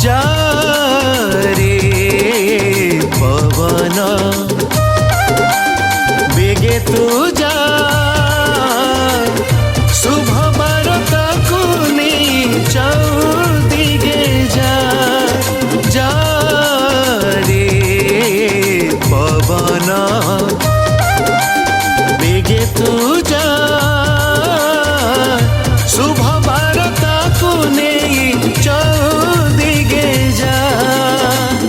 जा रे पवन बेगे तू जा शुभ बारताको नहीं चौदिगे जा रे पवन बेगे तू जा शुभ बारताको नहीं चौदिगे जा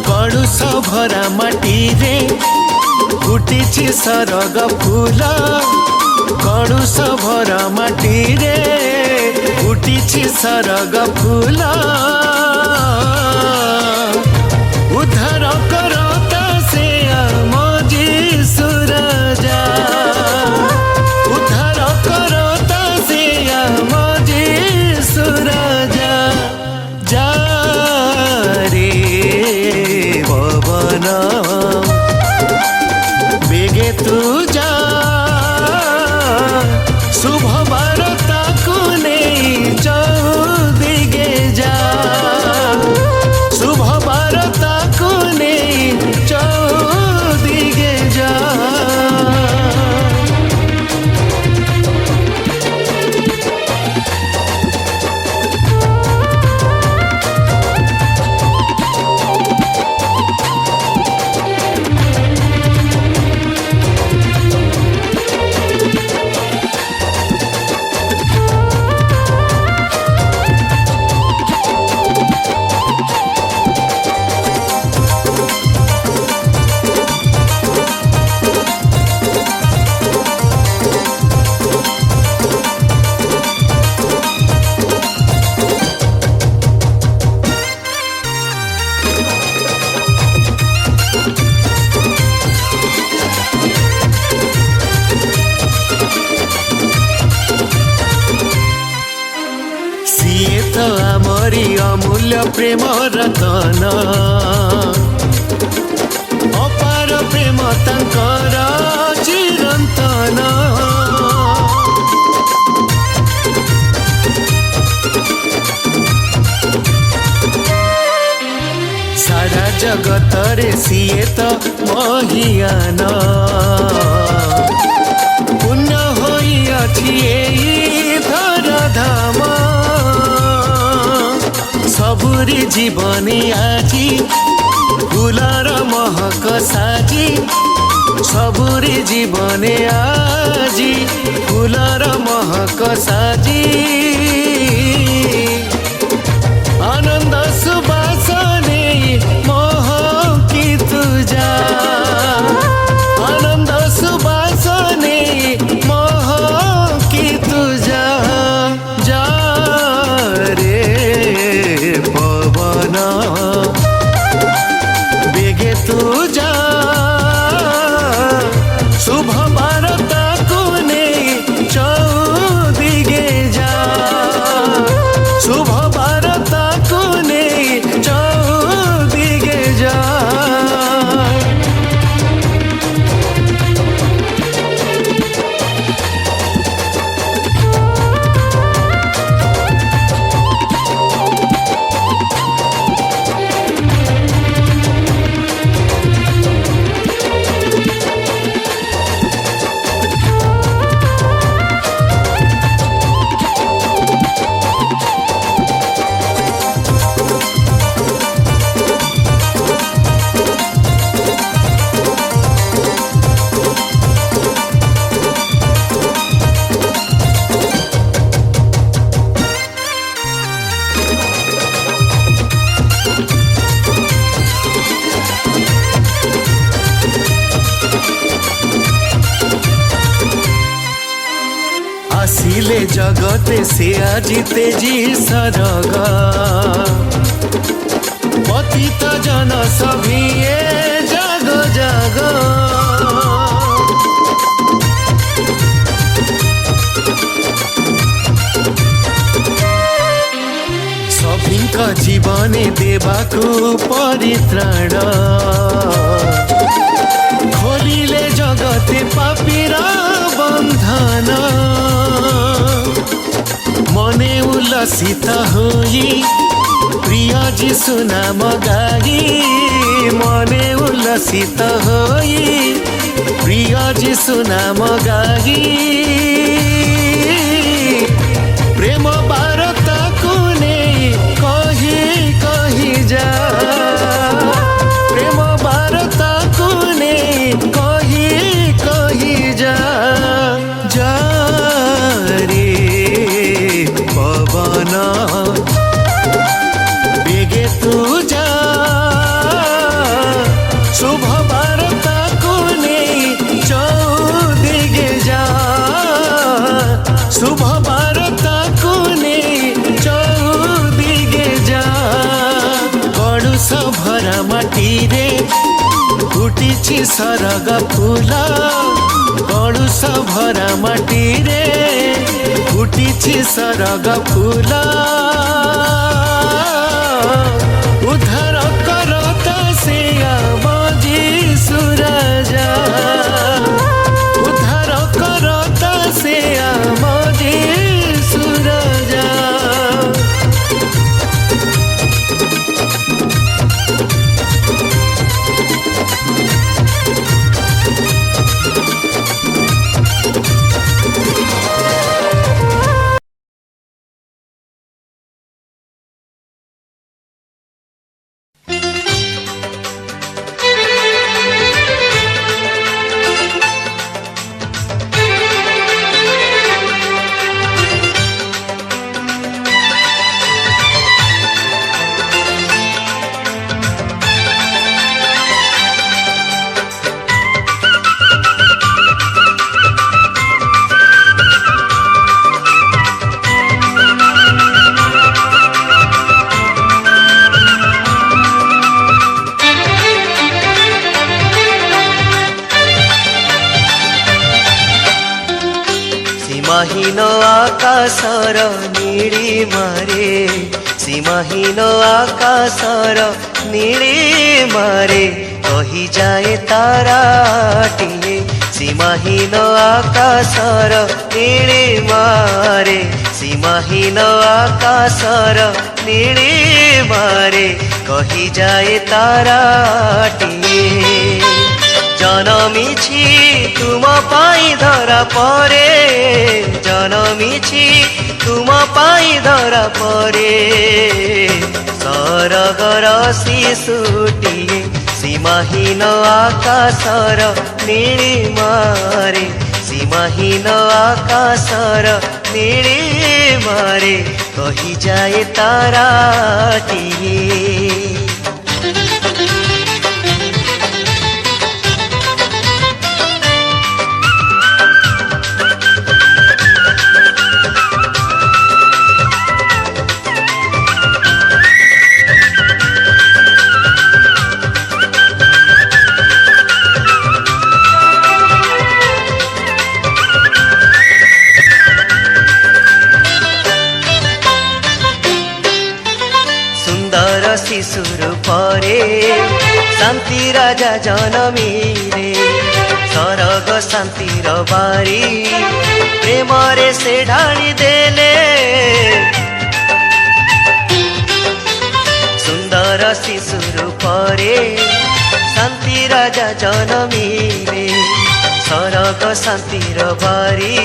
कड़ुस भरा माटी रे फुटिछि सरग फूल कड़ुस भरा माटी रे फुटिछि सरग फूल उद्धार करता से मजी सूरजा उद्धार करता से मजी सूरजा जा रे पवन बेगे तू जा शुभ बारताको नहीं चौदिगे जा शुभ बारताको नहीं चौदिगे जा तो आमरी अमूल्य प्रेम रतन अपार प्रेम तांकर चिरंतन सारा जगत रे सीए तो महियान पुण्य होई अछि एई धराधाम सबुरी जीवनी आजी फूलर महक साजी सबुरी जीवनी आजी फूलर महक साजी आनंद सुबासने महकी तुझा आनंद सुबासने महकी तुझा जा रे पवन बेगे तू जा शुभ बारताको नहीं चौदिगे जा शुभ बारताको नहीं चौदिगे जा आसिले जगते से আজি तेजी सरग पतित जन सभिए जग जग सभिंक जीवने देवाकू परित्राण खोलिले जगते पापीर बंधन मने उल्लसित होई प्रिय जीशु যিশু নাম গাই মনে উল্লসিত হই প্রিয় যিশু নাম গাই প্রেম বার্তাকু নেই কহি কহি যা প্রেম বার্তাকু নেই কহি কহি যা যা রে পবন বেগে তু যা শুভ বার্তাকু নেই চৌদিগে যা শুভ বার্তাকু নেই চৌদিগে যা কড়ুষ ভরা মাটিরে ফুটিছি ସରଗ ফুল কড়ুষ ভরা মাটিরে ফুটিছি ସରଗ ফুল উদ্ধার করতা সে ଆମ যিশু রাজা উদ্ধার করতা সে ଆମ যিশু রাজা সীমাহীন আকাশর নীলিমারে সীমাহীন আকাশর নীলিমারে কহি যায় তারাটিয়ে সীমাহীন আকাশর নীলিমারে সীমাহীন আকাশর নীলিমারে কহি যায় তারাটিয়ে জনমিছি তুম পাই ধরা পরে জনমিছি তুম পাই ধরা পরে ସରଗର ଶିଶୁଟିଏ ସୀମାହୀନ ଆକାଶର ନୀଳିମାରେ ସୀମାହୀନ ଆକାଶର ନୀଳିମାରେ କହିଯାଏ ତାରାଟିଏ শিশুর পরে শান্তি রাজা জনমিলে সরগ শান্তির বাড়ি প্রেমরে সে ঢালি দেলে সুন্দর শিশুর পরে শান্তি রাজা জনমিলে সরগ শান্তির বাড়ি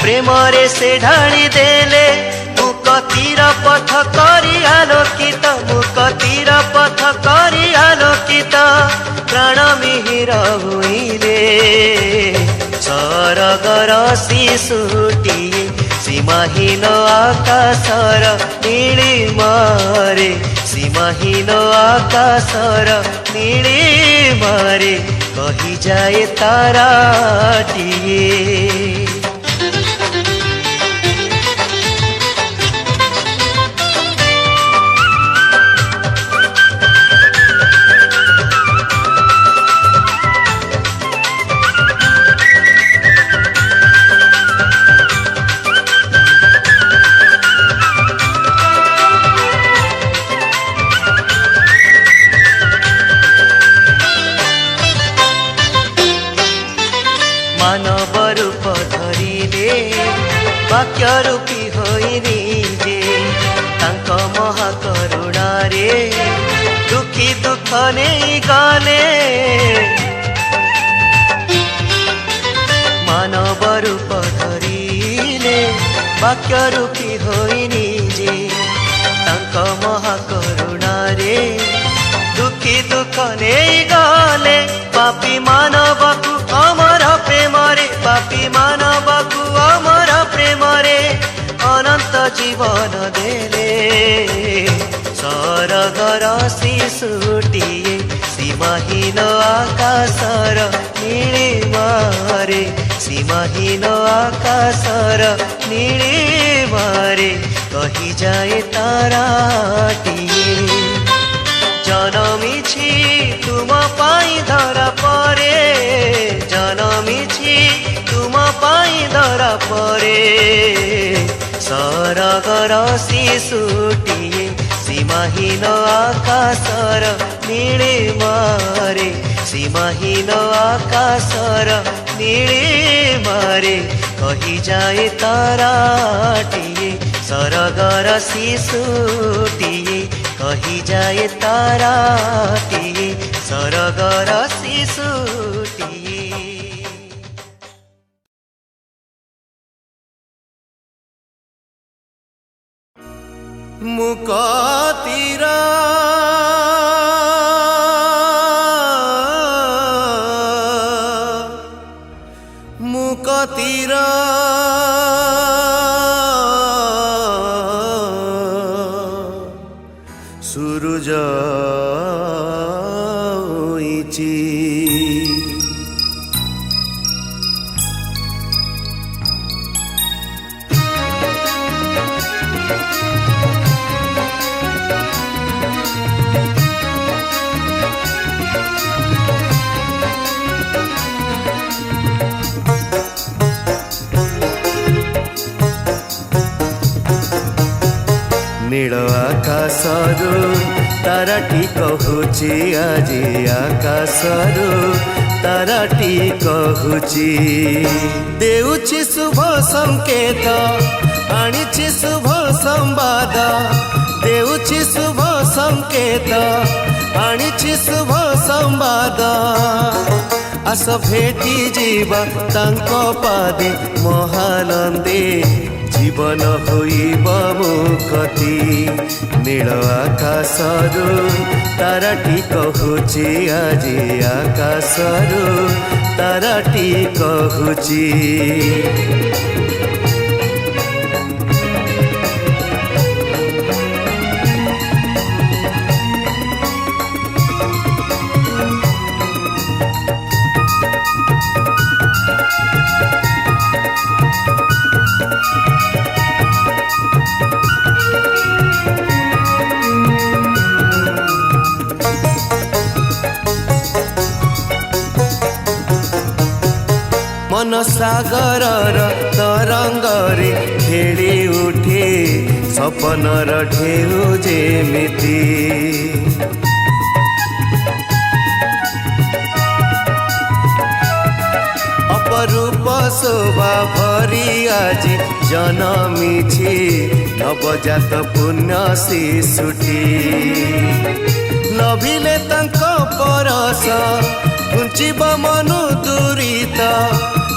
প্রেমরে সে ঢালি দেলে মুকতির পথ করি আলোকিত মুকতির পথ করি আলোকিত প্রাণ মিহির হইলে ସରଗର ଶିଶୁଟିଏ ସୀମାହୀନ ଆକାଶର ନୀଳିମାରେ ସୀମାହୀନ ଆକାଶର ନୀଳିମାରେ କହିଯାଏ ତାରାଟିଏ মানব রূপ ধরিলে বাক্য রূপী হই নিজে তাঙ্ক মহাকরুণারে ନେଇ ଗଲେ ମାନବ ରୂପ ଧରିଲେ ବାକ୍ୟ ରୂପୀ ହୋଇ ନିଜେ ତାଙ୍କ ମହାକରୁଣାରେ ଦୁଃଖୀ ଦୁଃଖ ନେଇ ଗଲେ ପାପୀ ମାନବକୁ ଅମର ପ୍ରେମରେ ପାପୀ ମାନବକୁ ଅମର ପ୍ରେମରେ ଅନନ୍ତ ଜୀବନ ଦେଲେ ସରଗର ଶିଶୁଟିଏ ସୀମାହୀନ ଆକାଶର ନୀଳିମାରେ ସୀମାହୀନ ଆକାଶର ନୀଳିମାରେ କହିଯାଏ ତାରାଟିଏ ଜନମିଛି ତୁମ ପାଇଁ ଧରା ପରେ ଜନମିଛି ତୁମ ପାଇଁ ଧରା ପରେ ସରଗର ଶିଶୁଟିଏ ସୀମାହୀନ ଆକାଶର ନୀଳିମାରେ ସୀମାହୀନ ଆକାଶର ନୀଳିମାରେ କହିଯାଏ ତାରାଟିଏ ସରଗର ଶିଶୁଟିଏ କହିଯାଏ ତାରାଟିଏ ସରଗର ଶିଶୁଟିଏ। ମୁକ ତୀର ମୁକ ତୀର ସୂରୁଜ ଉଇଁଚି नील आकाशरू ताराटी कहूची आजी आकाशरू ताराटी कहूची देउछि शुभ संकेत आनिछि शुभ संवाद देउछि शुभ संकेत आनिछि शुभ संवाद आस भेटी जीवा तांको पादे महानंदे जीवन होइब मुक्ति नील आकाशरू ताराटी कहूची आजी आकाशरू ताराटी कहूची मन सागरर तरंगरे खेली उठे सपनर ढेउ जेमिति अपरूप शोभा भरी आजी जनमिछि नवजात पुण्य शिशुटी लभिले तांको परस घुंचिब मनु दूरित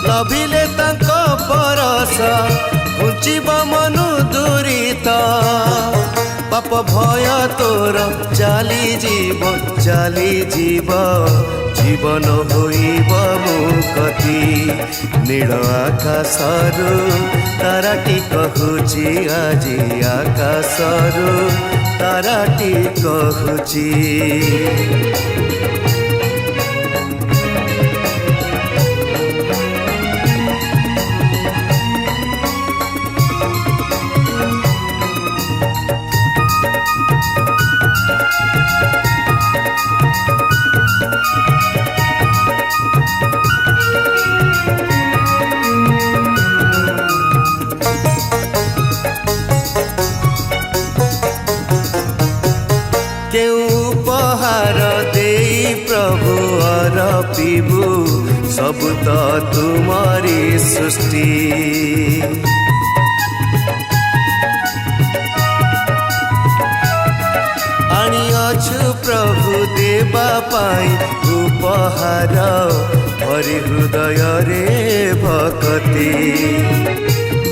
लभिले तांको परस घुंचिब मनु दूरित पाप भय तोर चाली जीव जीवन होइब मुक्ति नील आकाशरू ताराटी कहूची आजी आकाशरू ताराटी कहूची उपहार दे प्रभु अर्पिबु सब तो तुम्हारी सृष्टि आनिअछु प्रभु देव देवा पाई उपहार भरी हृदय रे भक्ति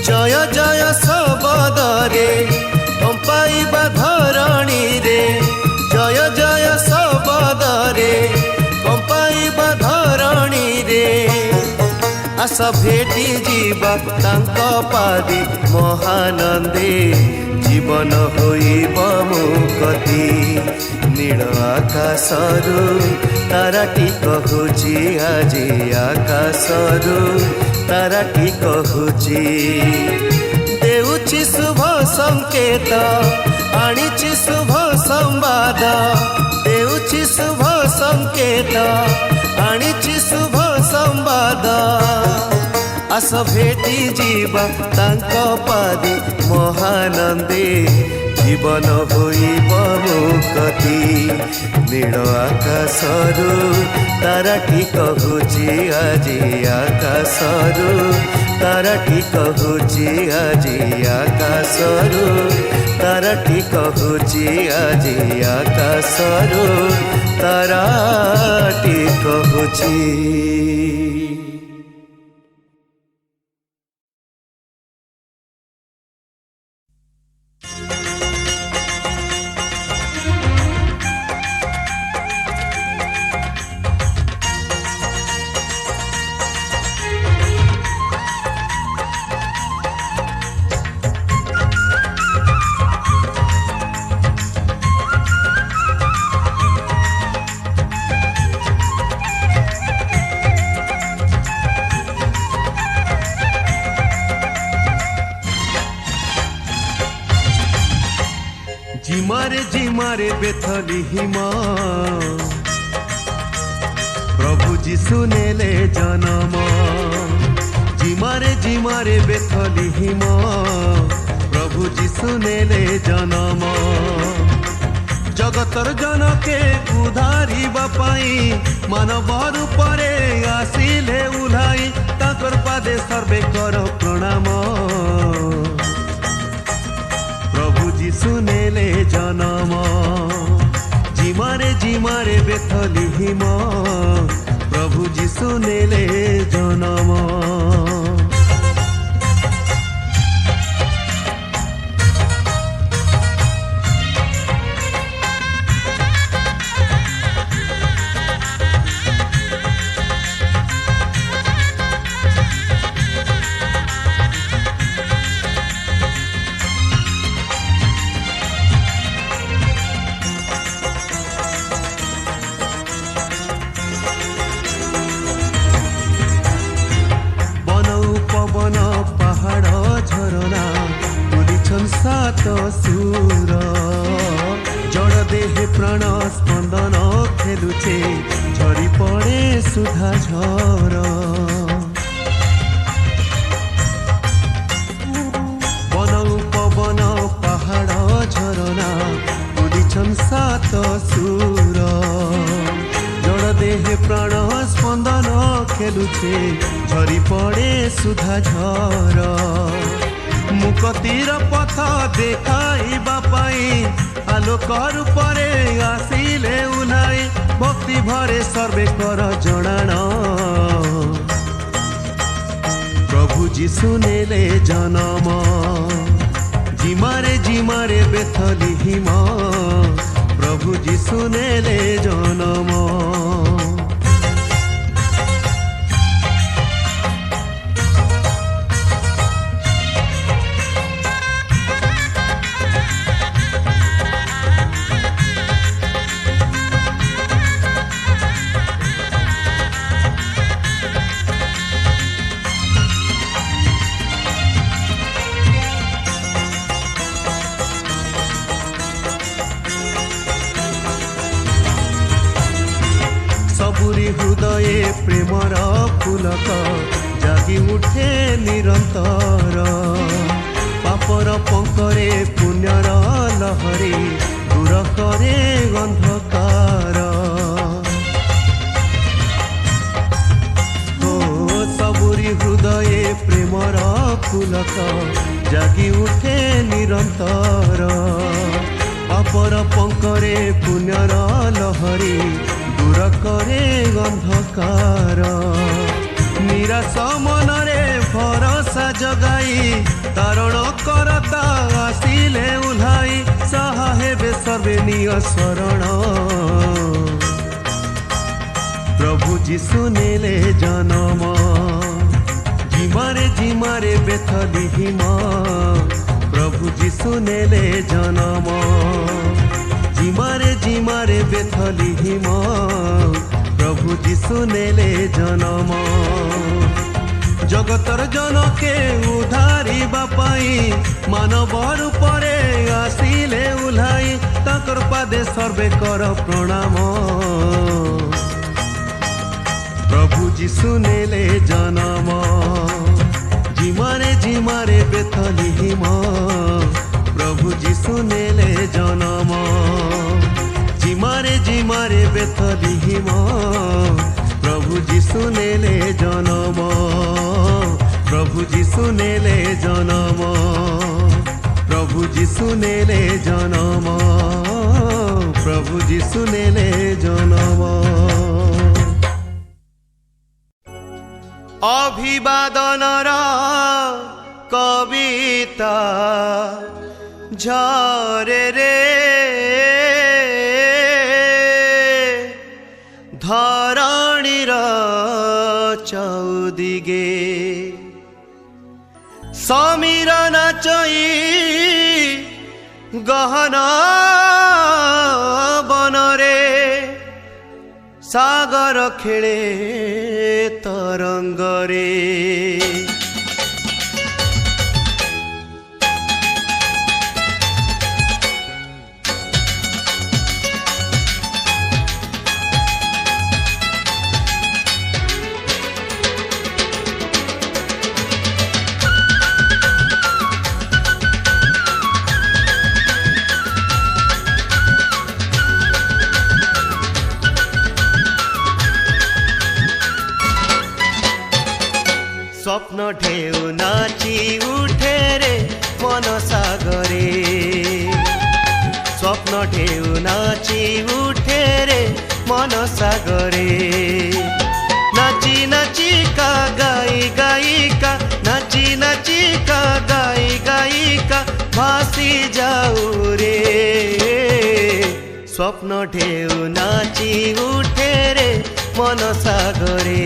जय जय शबद रे कंपाइबा धरणी रे जय जय शबद रे कंपाइबा धरणी रे आस भेटी जीवा तांक पादी महानंदे जीवन होइब मुक्ति नील आकाशरू ताराटी कहूची आजी आकाशरू ताराटी कहूची देउची शुभ संकेत आनिची शुभ संवाद देउची शुभ संकेत आनिची शुभ संवाद आस भेटी जीवा तांक पादी महानंदे जीवन होइब मुक्ति नील आकाशरू ताराटी कहूची आजी आकाशरू ताराटी कहूची आजी आकाशरू ताराटी कहूची आजी आकाशरू ताराटी कहूची। जिमारे बेथली हिमा प्रभु जीशु नेले जन्म जिमारे बेथली हिमा प्रभु जीशु नेले जन्म जगतर जनके उधारिबा पाई मानव रूपरे आसिले उल्हाई ताकर पादे सर्वे कर प्रणाम प्रभु जीशु नेले जन्म जिमारे बेथली हिमा प्रभु जीशु नेले जन्म। सात सुर जड़ देहे प्राण स्पंदन खेलुचे झरी पड़े सुधा झर बन पवन पहाड़ झरना बुलिछन सात सुर जड़ देहे प्राण स्पंदन खेलुचे झरी पड़े सुधा झर मुक्तिर पथ देखाइबा पाई आलोकर परे आसिले उन्हाई भक्ति भरे सर्वे कर जणाण प्रभु जीशु नेले जन्म जिमारे बेथली हिमा प्रभु जीशु नेले जन्म। हृदय प्रेमर फुलक जागी उठे निरंतर पापर पंकरे पुण्यर लहरी दूर करे अंधकार सबुरी हृदय प्रेमर फुलक जागी उठे निरंतर पाप ପାପର ପଙ୍କରେ ପୁଣ୍ୟର ଲହରୀ ଦୂର କରେ ଅନ୍ଧକାର। ନିରାଶ ମନରେ ଭରସା ଜଗାଇ ତାରଣ କରତା ଆସିଲେ ଉଲ୍ହାଇ ସାହା ହେବେ ସର୍ବେ ନିୟ ଶରଣ। ପ୍ରଭୁ ଯୀଶୁ ନେଲେ ଜନମ ଜିମାରେ ବେଥଲିହିମ। ପ୍ରଭୁ ଯୀଶୁ ନେଲେ ଜନମ ଜିମାରେ ବେଥଲିହିମ। ପ୍ରଭୁ ଯୀଶୁ ନେଲେ ଜନମ ଜଗତର ଜନକେ ଉଦ୍ଧାରିବା ପାଇଁ ମାନବ ରୂପରେ ଆସିଲେ ଉଲ୍ହାଇ ତାଙ୍କର ପାଦେ ସର୍ବେ କର ପ୍ରଣାମ। ପ୍ରଭୁ ଯୀଶୁ ନେଲେ ଜନମ ଜିମାରେ ବେଥଲିହିମ। ପ୍ରଭୁ ଯୀଶୁ ନେଲେ ଜନମ ଜିମାରେ ବେଥଲିହିମ। ପ୍ରଭୁ ଯୀଶୁ ନେଲେ ଜନମ ପ୍ରଭୁ ଯୀଶୁ ନେଲେ ଜନମ ପ୍ରଭୁ ଯୀଶୁ ନେଲେ ଜନମ ପ୍ରଭୁ ଯୀଶୁ ନେଲେ ଜନମ। অভিবাদনর কবিতা ঝরে রে ধরণীর চৌদিগে সমীর নাচই গহন বনরে সাগর খেলে তরঙ্গরে। স্বপ্ন ঢেউ নাচি উঠে রে মন সাগরে। স্বপ্ন ঢেউ নাচি উঠে রে মন সাগরে। নাচি নাচি কা গাই গায়িকা নাচি নাচি কা গাই গায়িকা ভাসি যাও রে। স্বপ্ন ঢেউ নাচি উঠে রে মন সাগরে।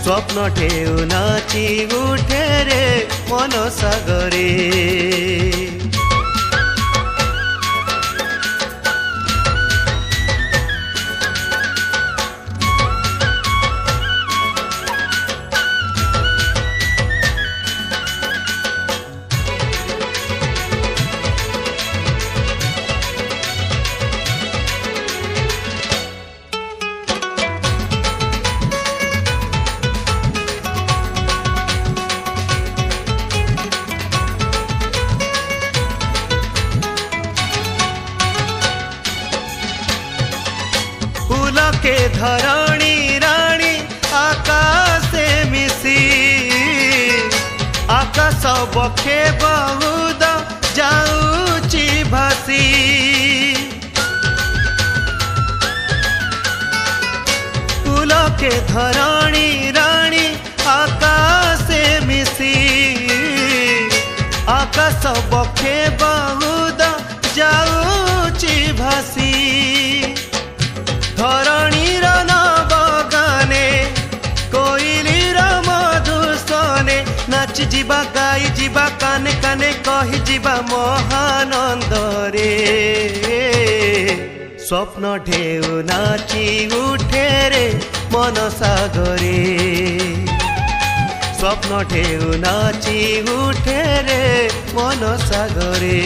স্বপ্ন ঢেউ নাচি উঠে রে মন সাগরে। के धरणी राणी आकाशे मिसी आकाश बखे बहुत जाऊची भासी। फूल के धरणी राणी आकाशे मिसी आकाश बखे बहुत जाऊची भासी। धरणीर नवगाने कोइलीर मधुसने नाची जीवा गाई जीवा काने काने कही जीवा महानंद रे। स्वप्न ढेउ नाची उठे रे मन सागरे। स्वप्न ढेउ नाची उठे रे मन सागरे।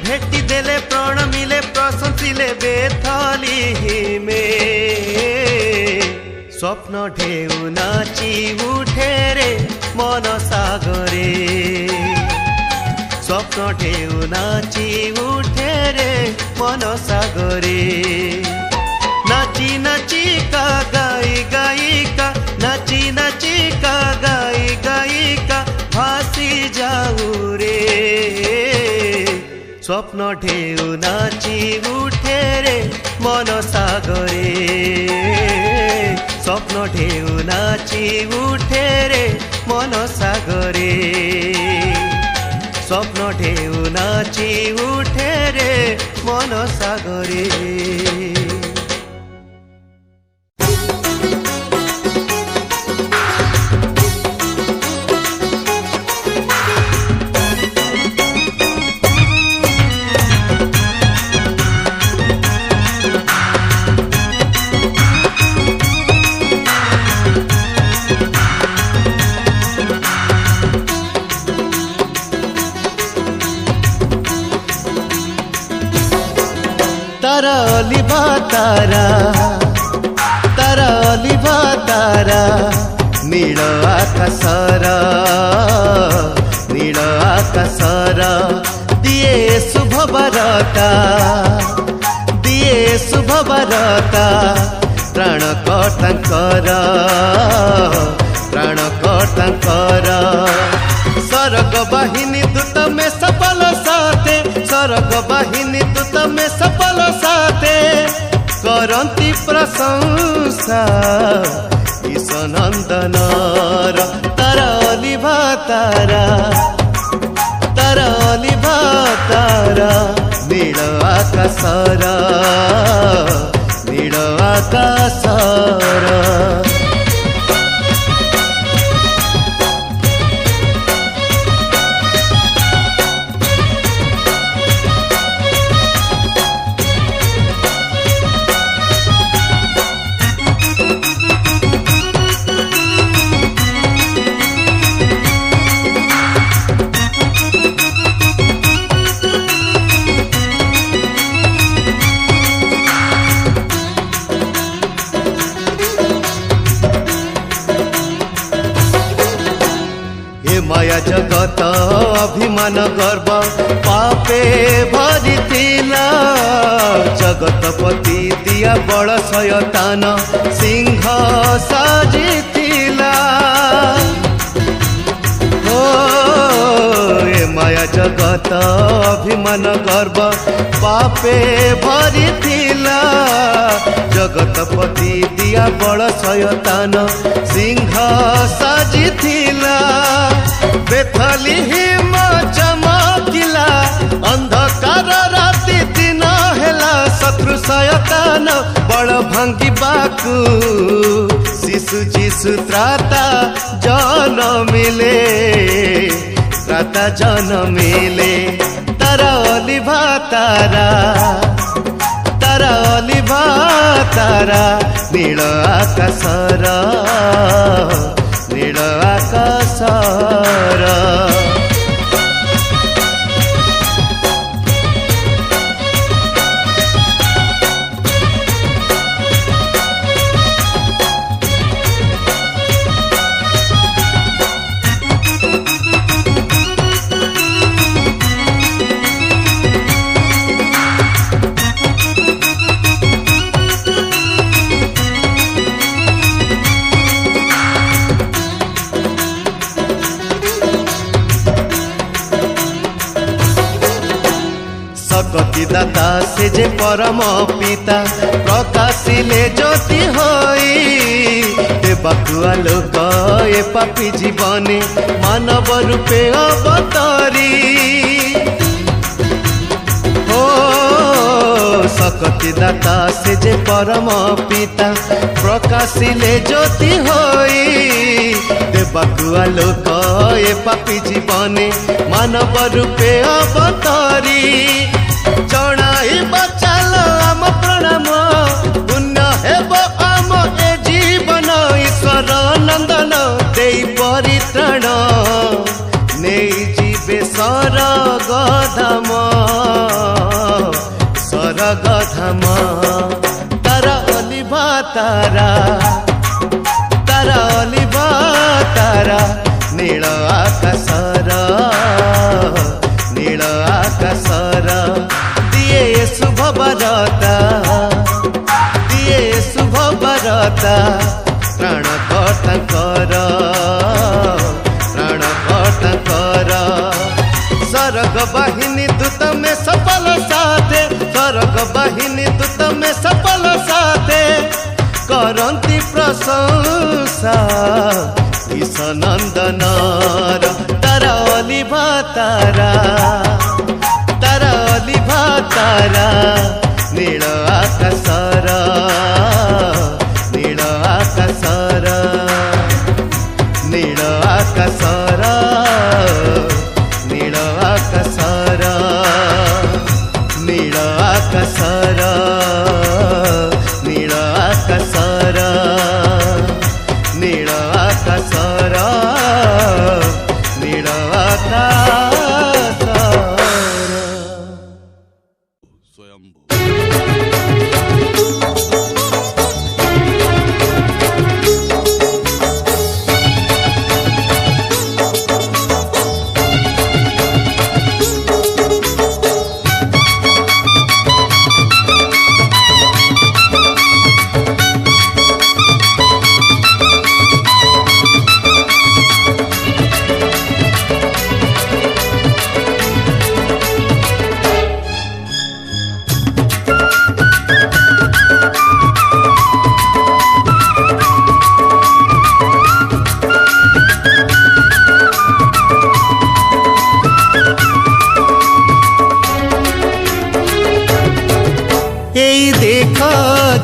भेटी देले प्राण मिले प्रशंसिले बेथलीमे स्वप्न ढेउ नाची उठे रे मन सागरे स्वप्न ढेउ नाची उठे रे मन सागरे नाची नाची का गाई गायिका नाची नाची का गाई गायिका भासी जाऊ रे स्वप्न ढेउ नाची उठे रे मन सागरे स्वप्न ढेउ नाची उठे रे मन सागरे स्वप्न ढेउ नाची उठे रे मन सागरे तारा लिबा तारा तारा लिबा तारा नील आकाशर दिए शुभ बरता प्राणकर्तांकर सरग बाहिनी दूत में सफल साथे सरग बाहिनी दूत में सफल साथे करंती प्रशंसा ईशनंदनर तारा लिबा तारा नील आकाशर माया जगत अभिमान गर्व पापे भरिथिला जगतपति दिया बड़ शयतान सिंह साजिथिला हो ए माया जगत अभिमान गर्व पापे भरिथिला जगतपति दिया बड़ शयतान सिंह साजिथिला बेथलीहिम चमकिला अंधकार राति दिन हेला शत्रु शयतान बड़ भांगिबाकू शिशु जीशु त्राता जनमिले तारा लिबा तारा नील आकाशर दाता से जे परम पिता प्रकाशिले ज्योति होई देवकुआ लोक ए पापी जीवने मानव रूपे अवतरी हो सकति दाता से जे परम पिता प्रकाशिले ज्योति होई देवकुआ लोक ए पापी जीवने मानव रूपे अवतरी जनाई बचाल आम प्रणाम पुण्य हेब आम ए जीवन ईश्वर नंदन दे परित्राण नहीं जीवे स्वर्ग धाम तारा तारा अलिवा तारा नील आकाशर दिए शुभ बरता प्राणकर्ताकर सरग बाहिनी दूत में सफल साथे सरग बाहिनी दूत में सफल साथे करंती प्रशंसा ईशनंदनर तारा अलिभा तारा तारा अलिभा तारा नील आकाशर नील आकाशर नील आकाशर नील आकाशर नील आकाशर नील आकाशर नील आकाशर नील आकाशर स्वयंभू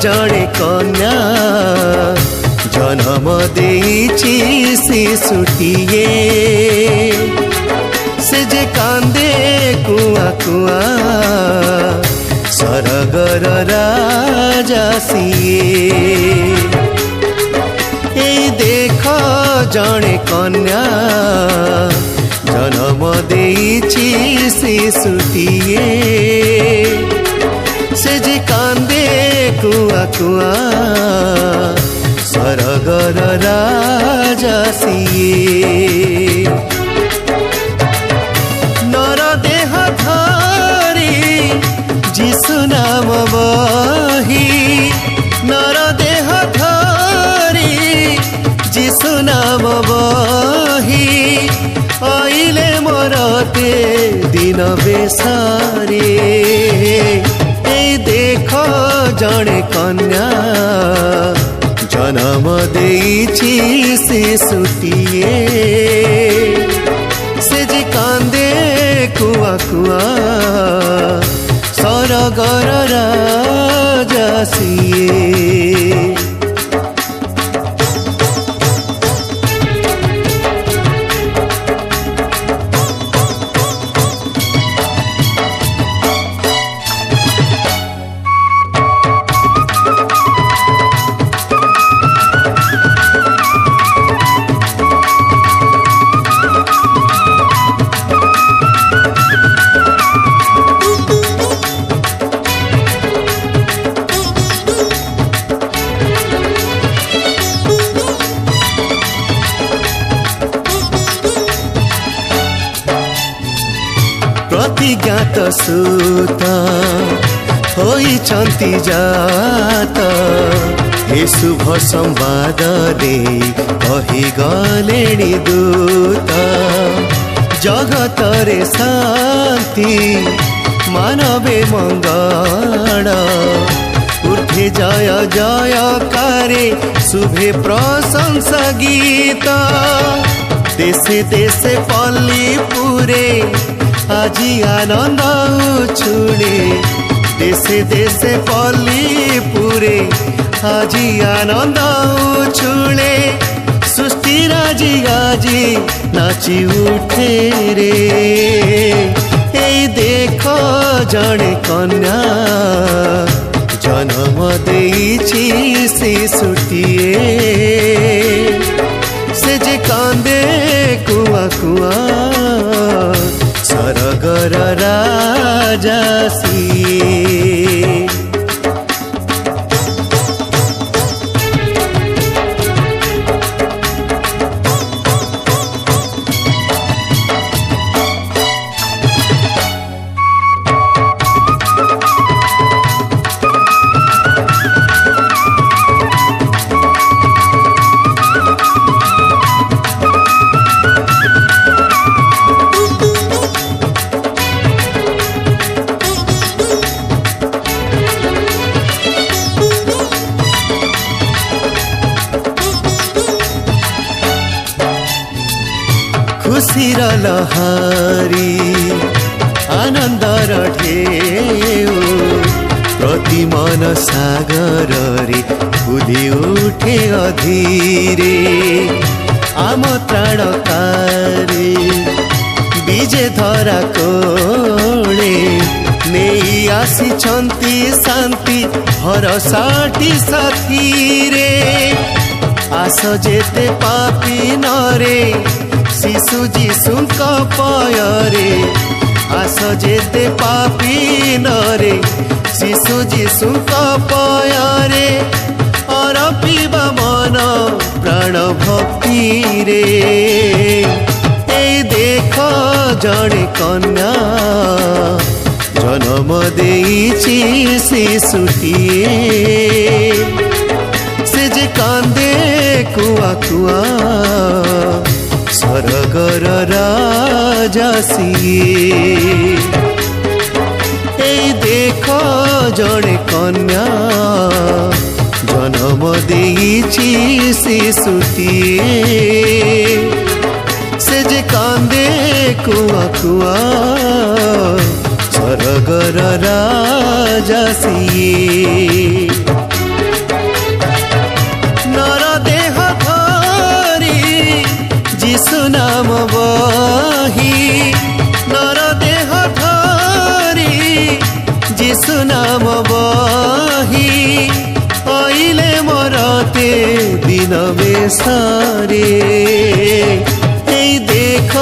जड़े कन्या जन्म देइछि शिशुटिए से जे कांदे कुआ कुआ सरगर राजा सिए देख जड़े कन्या जन्म देइछि शिशुटिए से जे कांदे कुआ कुआ सरगर राजा सिए नर देह धारी जीशु नाम बही नर देह धारी जीशु नाम बही आइले मरते दिन बेसारे देख जड़े कन्या जन्म देइछि शिशुटिए से जे कांदे कुआ कुआ सरगर राजा सिए प्रतिज्ञात सुत होइछन्ति जात हे शुभ संवाद दे कहि गलेणी दूत जगतरे शान्ति मानवे मंगल ऊर्ध्वे जय जयकारे शुभे प्रशंसा गीत देशे देशे पल्ली पुरे আজি आनंद उछुले देशे देशे पल्ली पुरे আজি आनंद उछुले सृष्टि राजी आजी नाची उठे रे देख जड़े कन्या जन्म देइछि शिशुटिए से जे कांदे कुआ कुआ सरगर राजा सिए लहारी आनंदर ढेउ प्रति मन सागर रे फुली उठे अधीरे आम त्राणकारी विजे धरा कोणे नहीं आसिछंती शांति भरसाटी साथी रे आस जेते पापी नरे शिशु जीशुंक पयरे आस जेते पापी नरे शिशु जीशुंक पयरे अरपिबा मन प्राण भक्ति रे ए देख जड़े कन्या जन्म देइछि शिशुटिए से जे कांदे कुआ कुआ स्वर्गर राजा सिए ए देख जड़े कन्या जन्म देइछि शिशुटिए से जे कांदे कुआ कुआ स्वर्गर राजा सिए नर देह धरी जीशु नाम बही नर देह धरी जीशु नाम बही आइले मरते दिन बेसारे ए देख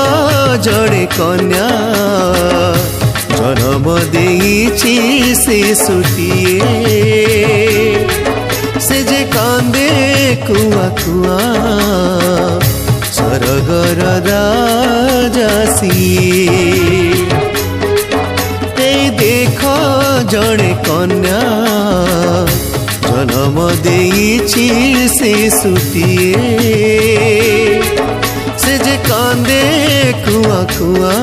जड़े कन्या जन्म देइछि शिशुटिए से जे कांदे कुआ कुआ स्वर्गर राजा सिए ए देख जड़े कन्या जन्म देइछि शिशुटिए से जे कांदे कुआ कुआ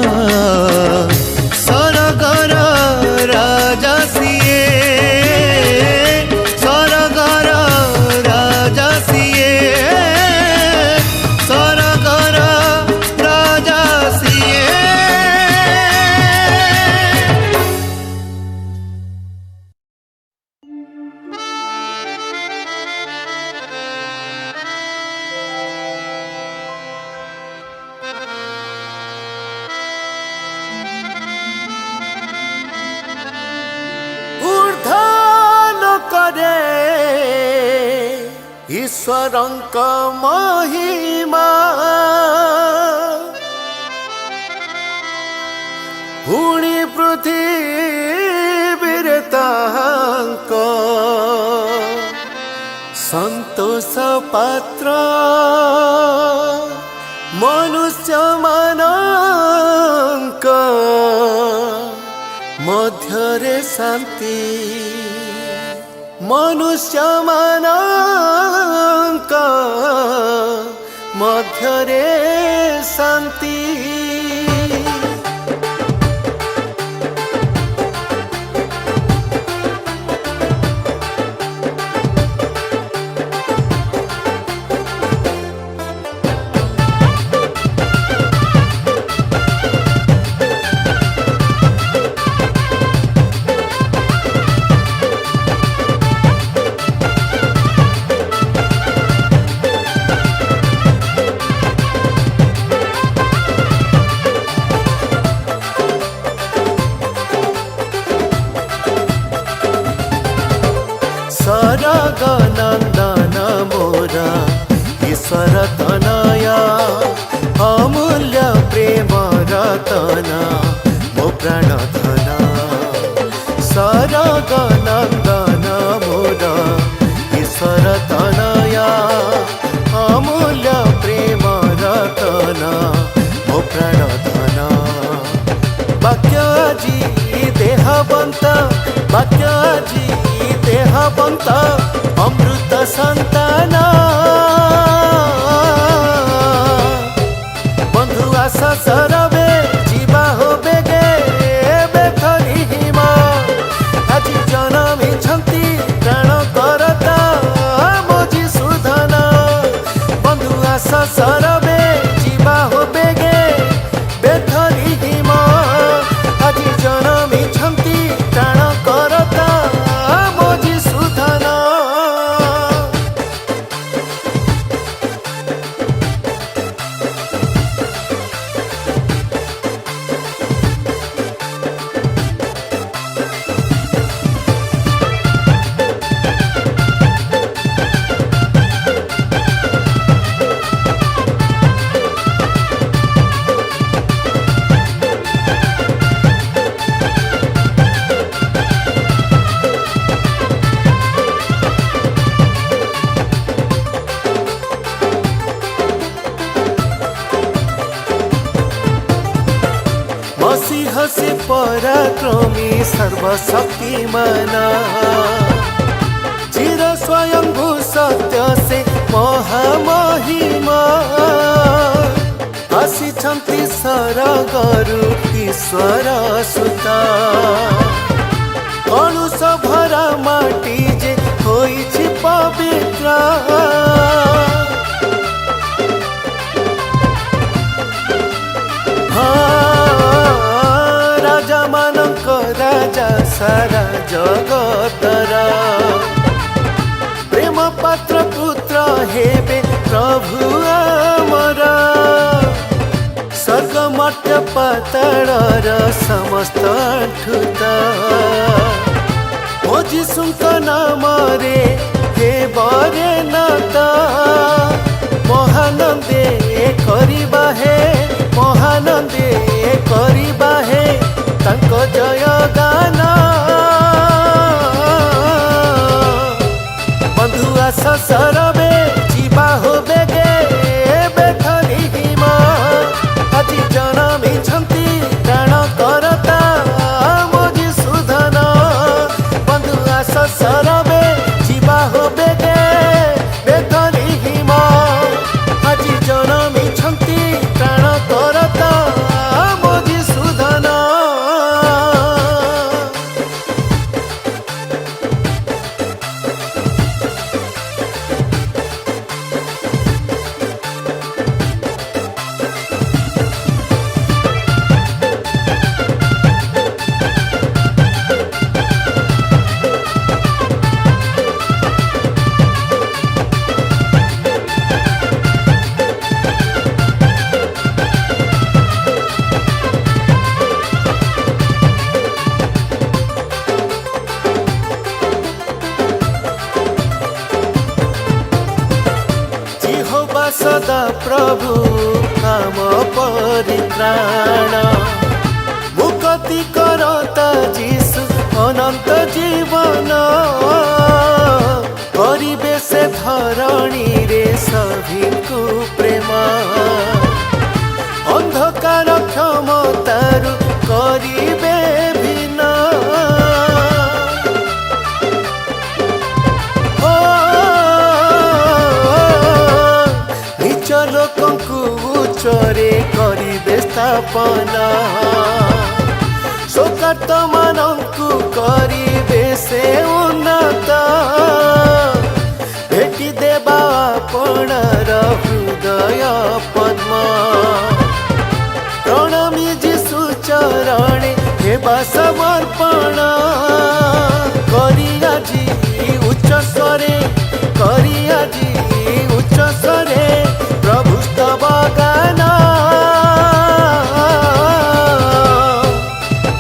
स्वर्गर राजा सिए स्वर्गर राजा सिए स्वर्गर राजा सिए ईश्वरंक महिमा पुणी पृथ्वी तांक संतोष पात्र मनुष्य मानक मध्यरे शांति मनुष्य मानक मध्यरे शांति सरग नंदन मोरा ईश्वर तनया अमूल्य प्रेम रतन मो प्राण धन सरग नंदन मोरा ईश्वर तनया अमूल्य प्रेम रतन मो प्राण धन वाक्यजी देहवंत वाक्यजी देहवंत अमृत संतान बंधु आस सरवे जीवा हो बेगे बेथरी हिम आज जनमी छंती प्राण करता मोजी सुधन बंधु आस सरवे जीवा हो बेगे सर्वशक्तिमान चिर स्वयंभू सत्य से महामहिमा आसिछन्ति सरगरु ईश्वर सुता कलुष भरा माटी जे होइछि पवित्र राजा मानक राजा सारा जगतर प्रेम पात्र पुत्र हेबे प्रभु आमर स्वर्ग मर्त्य पाताळर समस्त ठुता ओ जीशुଙ୍କ नामरे हे बरे नाता महानंदे करिबा हे महानंदे करिबा हे तांको जय गान बंधु आस सरबे जीवा हो बेगे बेथलिहिमा আজি जन्मिछन्ति प्राण करता मोजी सुधन बंधु आस सरबे जीवा हो बेगे बेथलिहिमा আজি जन्मिछन्ति प्राण करता मोजी सुधन सदा प्रभु काम परित्राण मुक्ति करता जीशु अनंत जीवन करिबे से धरणी रे सभिଙ୍କୁ प्रेम अंधकार क्षमतारु करिबे भिन्न लोकंकु उच्चरे करिबे स्थापना शोकार्त मानंकु करिबे से उन्नत भेटी देबा आपणार हृदय पद्म प्रणमी जीशु चरणे हेबा समर्पण करि आजी उच्च स्वरे करि आजी उच्च स्वरे प्रभु स्तव गान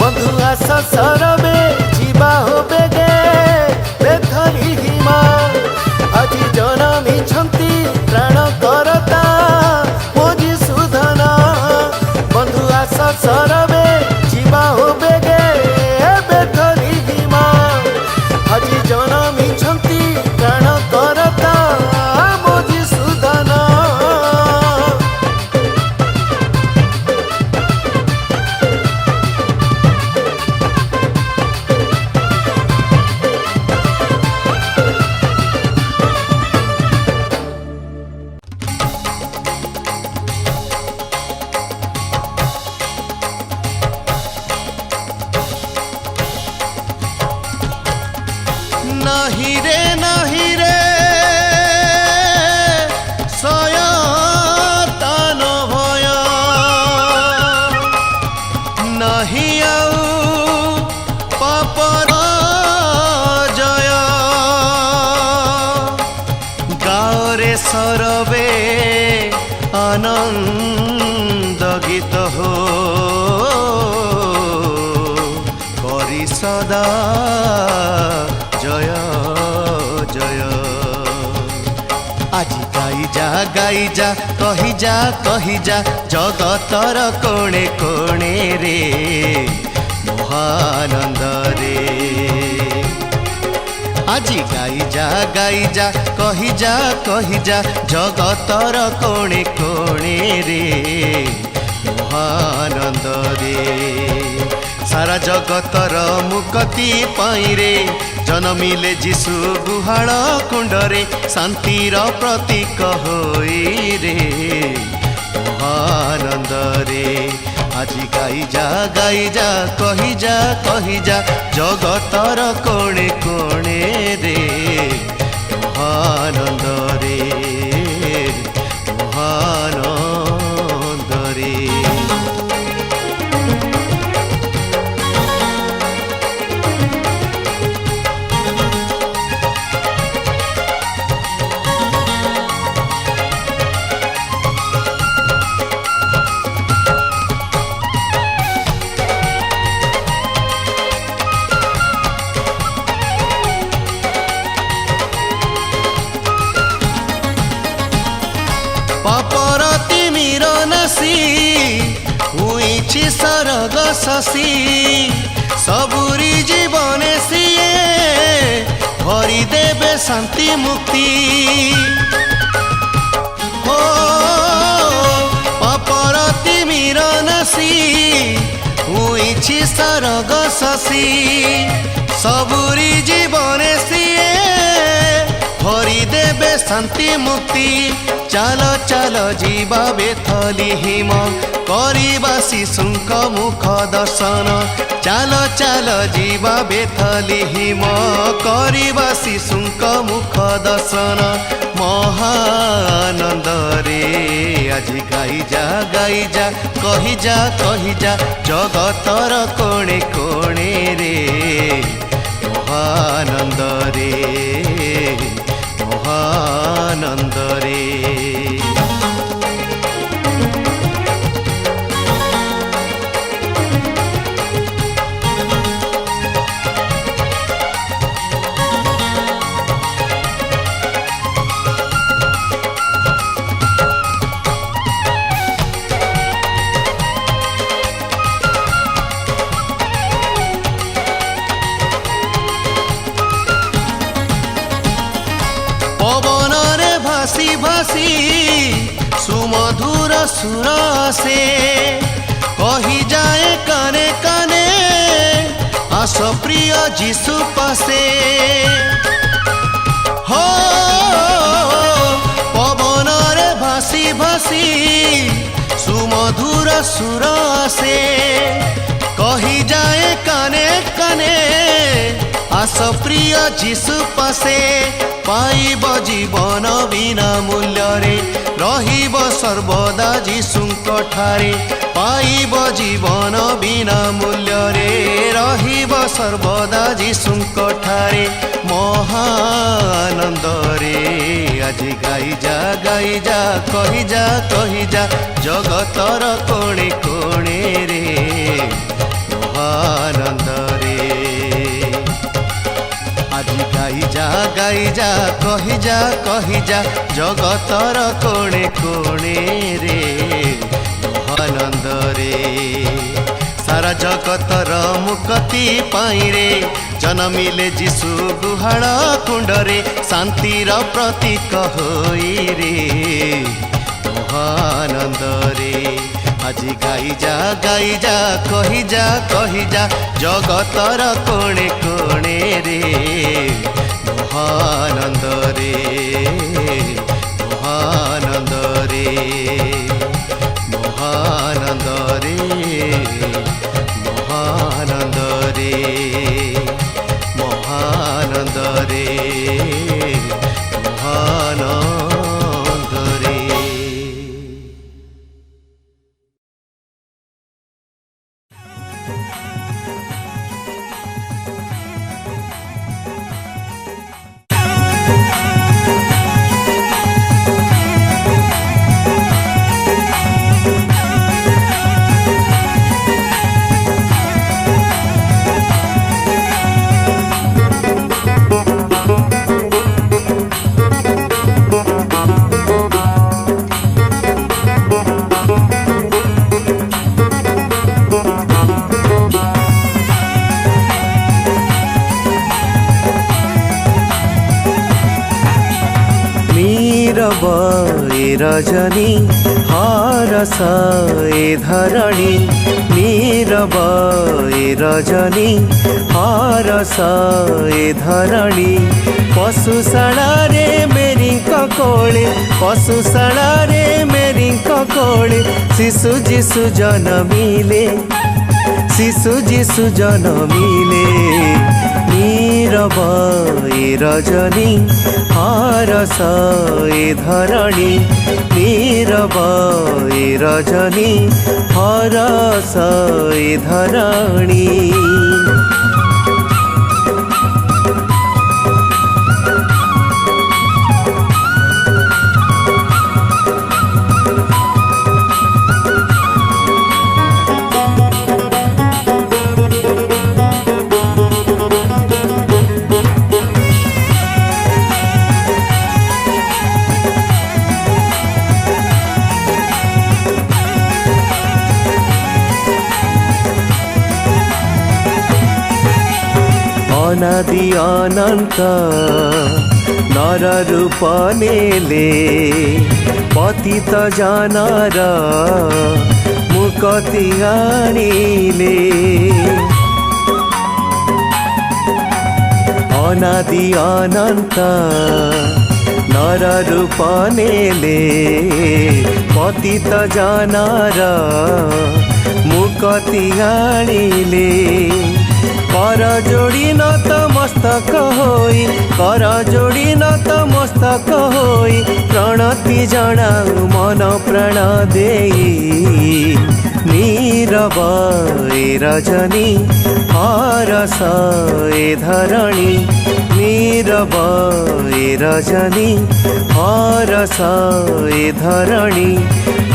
बंधु आस सरबे जीवा हो बेगे बेथलिहिमा আজি जन्मिछन्ति प्राण करता मोजी सुधन बंधु आस सरबे जीवा हो बेगे बेथलिहिमा আজি जन्मिछन्ति प्राण करता मोजी सुधन नहीं रे शयतान भय नहीं आउ पापर जय गाओरे सरबे आनंद गीत हो करी सदा जय जय আজি गाई जा कही जा जगतर कोणे कोणे रे महानंद रे আজি गाई जा कही जा जगतर कोणे कोणे रे महानंद रे सारा जगतर मुक्ति पाइरे जन्मिले जीशु गुहाल कुंडरे शांतिर प्रतीक होई रे महानंद रे आज गाई जा कही जा जगतर कोणे कोणे रे महानंद रे महानंद रे पापर तिमिर नासी हुईछि सरग शशी सबुरी जीवने सिए भरी देवे शांति मुक्ति हो पापर तिमिर नासी हुईछि सरग शशी सबुरी जीवने सिए भरी देवे शांति मुक्ति चाल चाल जीवा बेथलीहिम करिबा शिशुंक मुख दर्शन चाल चाल जीवा बेथलीहिम करिबा शिशुंक मुख दर्शन महानंद रे आज गाई जा कही जा जगतर कोणे कोणे रे महानंद रे महानंद रे पवन रे भासी भासी सुमधुर सुर से कही जाए काने काने आस प्रिय जीशु पासे हो पवन रे भासी भासी सुमधुर सुर से कही जाए काने काने आस प्रिय जीशु पासे पाइब जीवन बिना मूल्य रे रहिब सर्वदा जीशुंक ठारे पाइब जीवन बिना मूल्य रे रहिब सर्वदा जीशुंक ठारे महानंद रे आज गाई जा कही जा जगतर कोणे कोणे रे महानंद रे आज गाई जा कही जा जगतर कोणे कोणे रे महानंद रे सारा जगतर मुक्ति पाइरे जन्मिले जीशु गुहाल कुंडरे शांतिर प्रतीक होई रे महानंद रे आज गाई जा कही जा जगतर कोणे कोणे रे महानंद रे महानंद रे महानंद रे महानंद रे महानंद रे महानंद रे नीरव ए रजनी हरस ए धरणी नीरव ए रजनी हरस ए धरणी पशुशाला रे मेरी कोले पशुशाला रे मेरी कोले शिशु जीशु जनमिले शिशु जीशु जनमिले नीरव ए रजनी हरस ए धरणी नीरव ए रजनी हरस ए धरणी अनादि अनंत नर रूप नेले पतित जानर मुक्ति आनिले अनादि अनंत नर रूप नेले पतित जानर मुक्ति आनिले कर जोड़ी नतमस्तक होई कर जोड़ी नतमस्तक होई प्रणति जनाऊ मन प्राण देई नीरव ए रजनी हरस ए धरणी नीरव ए रजनी हरस ए धरणी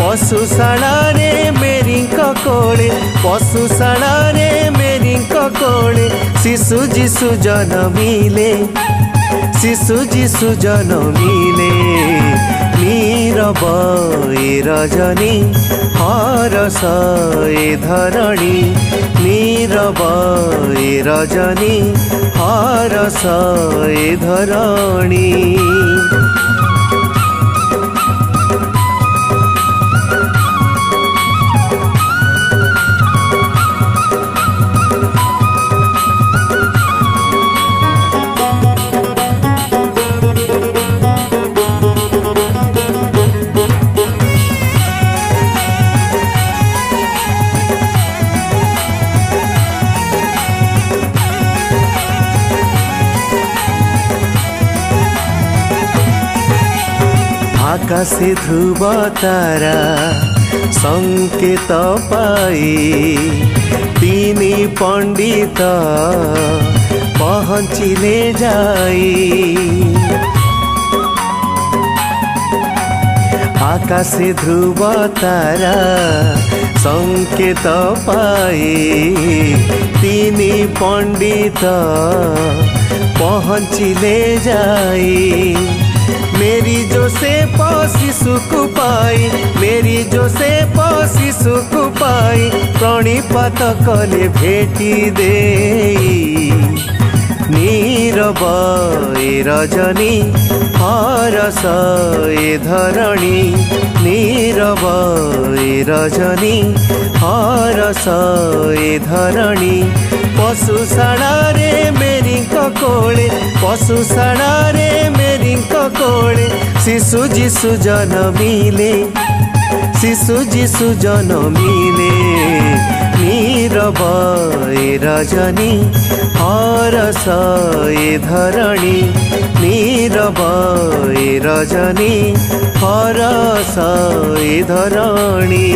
पशुशाला रे मेरी कोले पशुशाला रे मेरी कोले शिशु जीशु जनमिले शिशु जीशु जनमिले नीरव ए रजनी हरस ए धरणी नीरव ए रजनी हरस ए धरणी आकाशे ध्रुव तारा संकेत पाई तीनी पंडित पहुँचिले जाई आकाशे ध्रुव तारा संकेत पाई तीनी पंडित पहुँचिले जाई मेरी जोसेफ शिशु को पाई मेरी जोसेफ शिशु को पाई प्रणिपात कले भेटी दे नीरव ए रजनी हरस ए धरणी नीरव ए रजनी हरस ए धरणी पशुशाला रे मेरी कोले पशुशाला रे मेरी कोले शिशु जीशु जनमिले शिशु जीशु जनमिले नीरव ए रजनी हरस ए धरणी नीरव ए रजनी हरस ए धरणी।